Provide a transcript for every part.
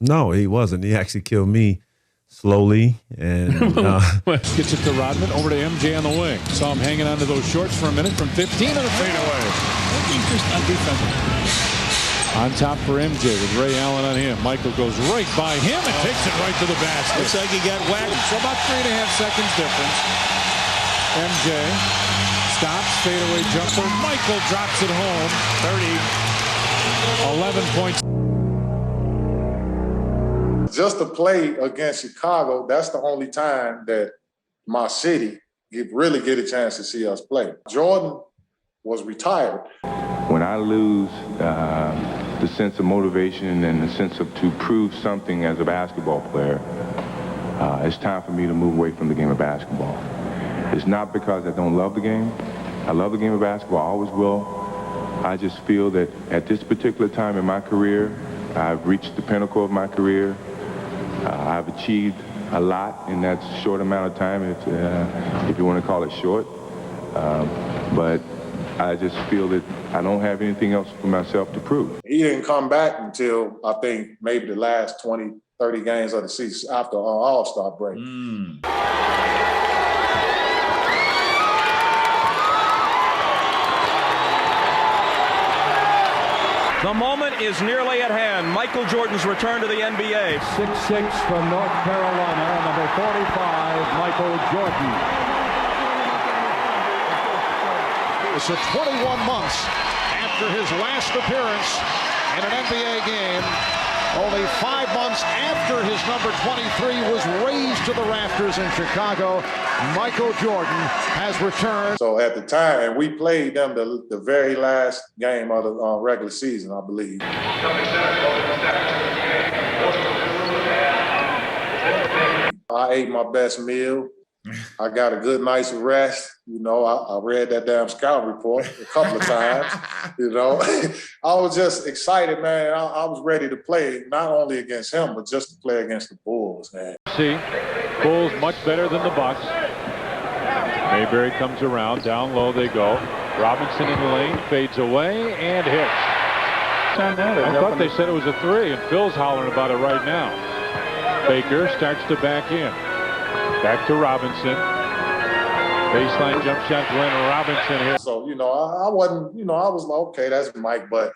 No, he wasn't. He actually killed me slowly. And gets it to Rodman, over to MJ on the wing. Saw him hanging onto those shorts for a minute from 15 and a fadeaway. Interest on defense. On top for MJ with Ray Allen on him. Michael goes right by him and takes it right to the basket. Looks like he got whacked. So about 3.5 seconds difference. MJ stops, fadeaway jumper. Michael drops it home. 11 points. Just to play against Chicago, that's the only time that my city really get a chance to see us play. Jordan was retired. When I lose the sense of motivation and the sense of to prove something as a basketball player, it's time for me to move away from the game of basketball. It's not because I don't love the game. I love the game of basketball, I always will. I just feel that at this particular time in my career, I've reached the pinnacle of my career. I've achieved a lot in that short amount of time, if you want to call it short. But I just feel that I don't have anything else for myself to prove. He didn't come back until, I think, maybe the last 20, 30 games of the season after All-Star break. The moment is nearly at hand. Michael Jordan's return to the NBA. 6'6" from North Carolina, number 45, Michael Jordan. So 21 months after his last appearance in an NBA game, only 5 months after his number 23 was raised to the rafters in Chicago, Michael Jordan has returned. So at the time, we played them the very last game of the regular season, I believe. I ate my best meal. I got a good night's rest. You know, I read that damn scout report a couple of times. You know, I was just excited, man. I was ready to play, not only against him, but just to play against the Bulls, man. See, Bulls much better than the Bucks. Mayberry comes around, down low they go. Robinson in the lane, fades away, and hits. I thought they said it was a 3, and Phil's hollering about it right now. Baker starts to back in. Back to Robinson. Baseline jump shot, Glenn Robinson here. So, you know, I wasn't, you know, I was like, okay, that's Mike, but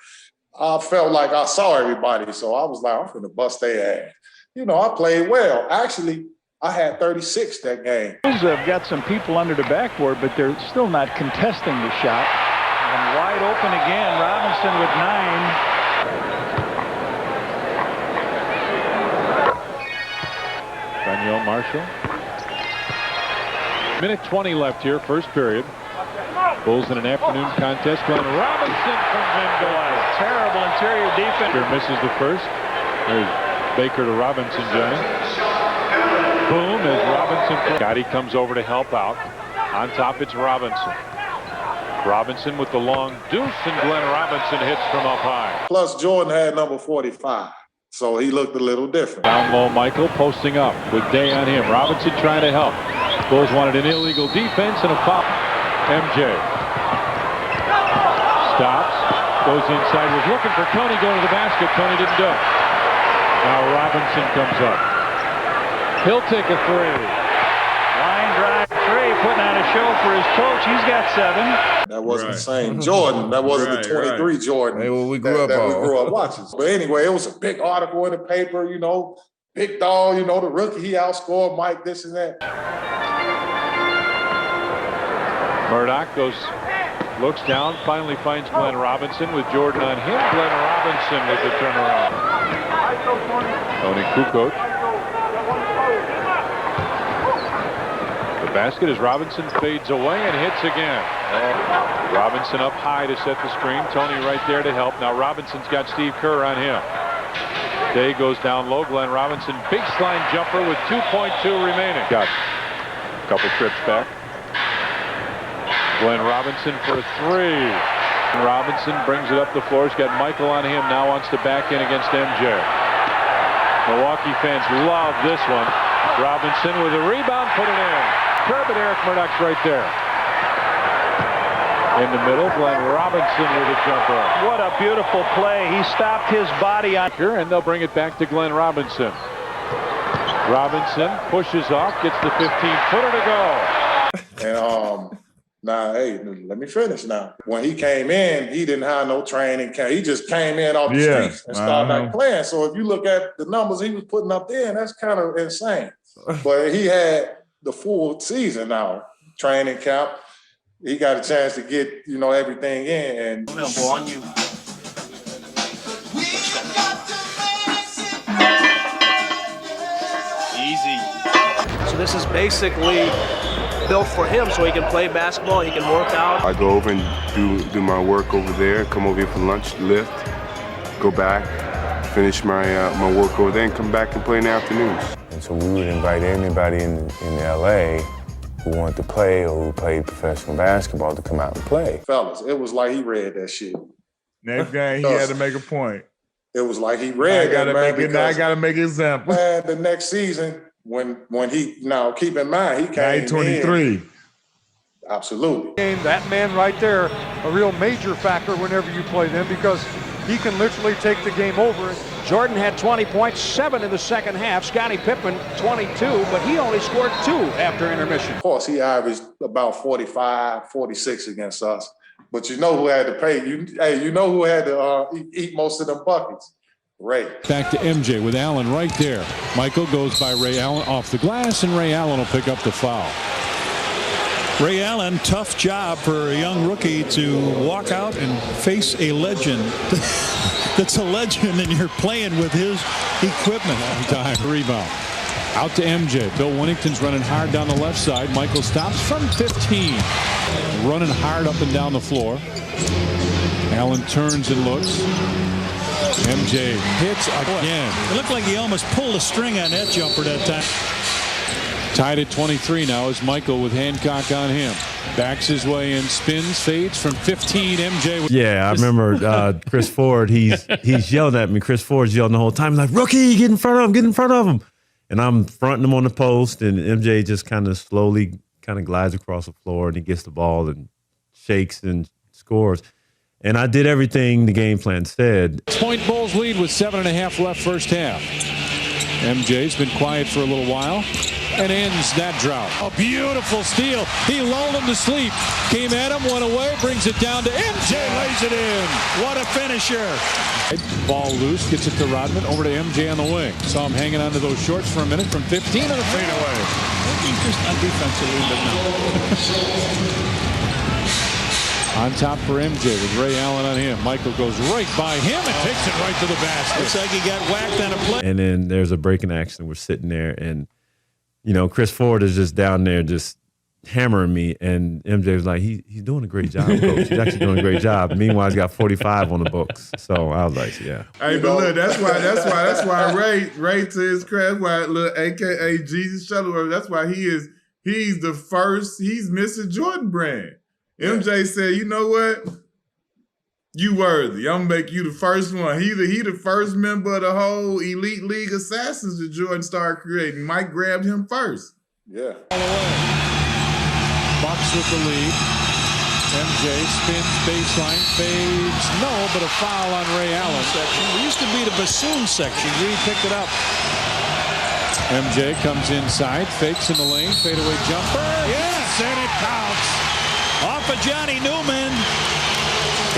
I felt like I saw everybody. So I was like, I'm going to bust their ass. You know, I played well. Actually, I had 36 that game. Bulls have got some people under the backboard, but they're still not contesting the shot. And wide open again, Robinson with 9. Danielle Marshall. Minute 20 left here, first period. Bulls in an afternoon contest. Glenn Robinson comes in. Terrible interior defense. Here misses the first. There's Baker to Robinson, Johnny. Boom as Robinson. Gotti comes over to help out. On top, it's Robinson. Robinson with the long deuce, and Glenn Robinson hits from up high. Plus, Jordan had number 45, so he looked a little different. Down low, Michael posting up with Day on him. Robinson trying to help. Bulls wanted an illegal defense and a foul. MJ stops, goes inside, was looking for Tony, going to the basket. Tony didn't do it. Now Robinson comes up. He'll take a 3. Line drive 3, putting on a show for his coach. He's got 7. That wasn't the same Jordan. That wasn't the 23 Jordan. Hey, well, we grew up watching. But anyway, it was a big article in the paper, you know, big dog, you know, the rookie, he outscored Mike, this and that. Murdoch looks down, finally finds Glenn Robinson with Jordan on him. Glenn Robinson with the turnaround. Tony Kukoc. The basket as Robinson fades away and hits again. Robinson up high to set the screen. Tony right there to help. Now Robinson's got Steve Kerr on him. Day goes down low. Glenn Robinson, baseline jumper with 2.2 remaining. Got a couple trips back. Glenn Robinson for a 3. Robinson brings it up the floor. He's got Michael on him. Now wants to back in against MJ. Milwaukee fans love this one. Robinson with a rebound, put it in. Curb it, Eric Murdoch's right there. In the middle, Glenn Robinson with a jumper. What a beautiful play. He stopped his body on Here, and they'll bring it back to Glenn Robinson. Robinson pushes off, gets the 15-footer to go. And now, hey, let me finish now. When he came in, he didn't have no training camp. He just came in off the streets and started playing. So if you look at the numbers he was putting up there, that's kind of insane. But he had the full season now, training camp. He got a chance to get, everything in. And on you. Easy. So this is basically built for him so he can play basketball, he can work out. I go over and do my work over there, come over here for lunch, lift, go back, finish my work over there, and come back and play in the afternoons. And so we would invite anybody in LA who wanted to play or who played professional basketball to come out and play. Fellas, it was like he read that shit. Next game, he had to make a point. It was like he read I gotta make an example. Man, the next season, when he, now keep in mind, he came 23. in. Absolutely. That man right there, a real major factor whenever you play them because he can literally take the game over. Jordan had 20 points, 7 in the second half. Scottie Pippen, 22, but he only scored 2 after intermission. Of course, he averaged about 45, 46 against us. But you know who had to pay? You know who had to eat most of them buckets? Ray. Back to MJ with Allen right there. Michael goes by Ray Allen off the glass, and Ray Allen will pick up the foul. Ray Allen, tough job for a young rookie to walk out and face a legend. That's a legend, and you're playing with his equipment. Long time. Rebound. Out to MJ. Bill Winnington's running hard down the left side. Michael stops from 15. Running hard up and down the floor. Allen turns and looks. MJ hits again. It looked like he almost pulled a string on that jumper that time. Tied at 23 now is Michael with Hancock on him. Backs his way in, spins, fades from 15. MJ. Yeah, I remember Chris Ford. He's yelling at me. Chris Ford's yelling the whole time. He's like, "Rookie, get in front of him! Get in front of him!" And I'm fronting him on the post, and MJ just kind of slowly glides across the floor, and he gets the ball and shakes and scores. And I did everything the game plan said. Point Bulls lead with 7.5 left first half. MJ's been quiet for a little while and ends that drought. A beautiful steal. He lulled him to sleep. Came at him, went away, brings it down to MJ, lays it in. What a finisher. Ball loose, gets it to Rodman, over to MJ on the wing. Saw him hanging onto those shorts for a minute from 15 and a fadeaway. Just on defense a little bit now. On top for MJ with Ray Allen on him. Michael goes right by him and takes it right to the basket. Looks like he got whacked on a play. And then there's a breaking action. We're sitting there, and Chris Ford is just down there just hammering me, and MJ was like, he's doing a great job, coach. He's actually doing a great job. Meanwhile, he's got 45 on the books. So I was like, yeah. Hey, but look, that's why Ray to his credit, why look, AKA Jesus Shuttleworth, that's why he's the first, he's Mr. Jordan brand. MJ said, you know what? You worthy. I'm gonna make you the first one. He the first member of the whole Elite League Assassins that Jordan started creating. Mike grabbed him first. Yeah. Bucks with the lead. MJ spins baseline, fades. No, but a foul on Ray Allen. We used to be the bassoon section. Reed picked it up. MJ comes inside, fakes in the lane, fadeaway jumper. Yes, and it counts. Off of Johnny Newman.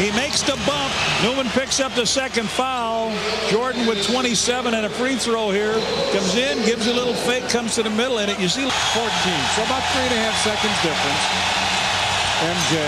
He makes the bump. Newman picks up the second foul. Jordan with 27 and a free throw here. Comes in, gives a little fake, comes to the middle, and you see 14. So about 3.5 seconds difference. MJ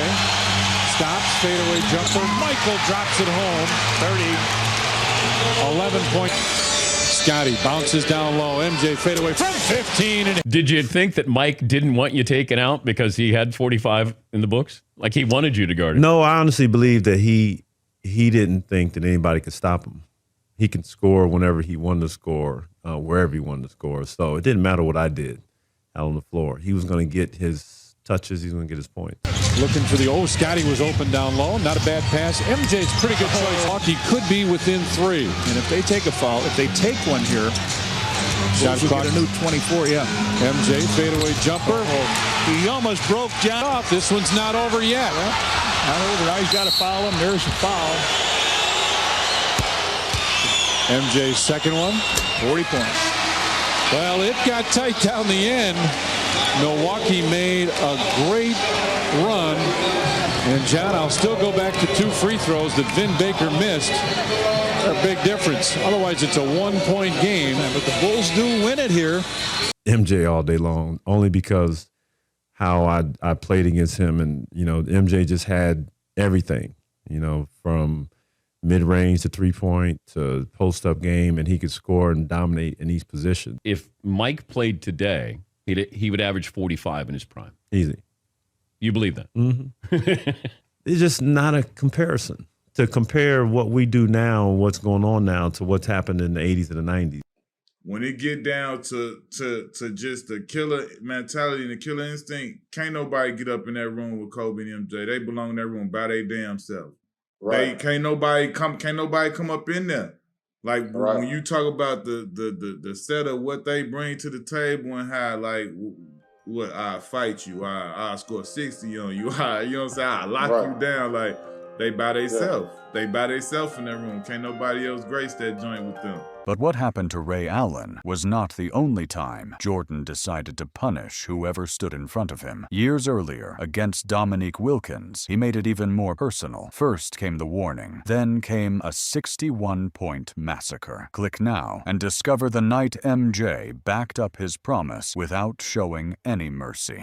stops, fadeaway jumper. Michael drops it home. 30. 11 points. Scotty bounces down low. MJ fadeaway from 15. Did you think that Mike didn't want you taken out because he had 45 in the books? Like he wanted you to guard it? No, I honestly believe that he didn't think that anybody could stop him. He can score whenever he wanted to score, wherever he wanted to score. So it didn't matter what I did out on the floor. He was going to get his touches. He was going to get his points. Looking for the Scotty was open down low. Not a bad pass. MJ's pretty good choice. He could be within 3. And if they take a foul, if they take one here, shot clock. Get a new 24, yeah. MJ fadeaway jumper. He almost broke John off. This one's not over yet. Not over. Now he's got to foul him. There's a foul. MJ's second one, 40 points. Well, it got tight down the end. Milwaukee made a great run. And, John, I'll still go back to 2 free throws that Vin Baker missed. They're a big difference. Otherwise, it's a 1-point game. But the Bulls do win it here. MJ all day long, only because how I played against him. And, MJ just had everything, from mid-range to three-point to post-up game, and he could score and dominate in each position. If Mike played today, he would average 45 in his prime. Easy. You believe that? Mm-hmm. It's just not a comparison. To compare what we do now, what's going on now, to what's happened in the 80s and the 90s. When it get down to just the killer mentality and the killer instinct, can't nobody get up in that room with Kobe and MJ. They belong in that room by their damn self. Right. Can't nobody come up in there. Like right. When you talk about the set of what they bring to the table and how, like, what, I fight you, I score 60 on you, you know what I'm saying? I lock right. you down. Like, they by themselves. Yeah. They by themselves in that room. Can't nobody else grace that joint with them. But what happened to Ray Allen was not the only time Jordan decided to punish whoever stood in front of him. Years earlier, against Dominique Wilkins, he made it even more personal. First came the warning, then came a 61-point massacre. Click now and discover the night MJ backed up his promise without showing any mercy.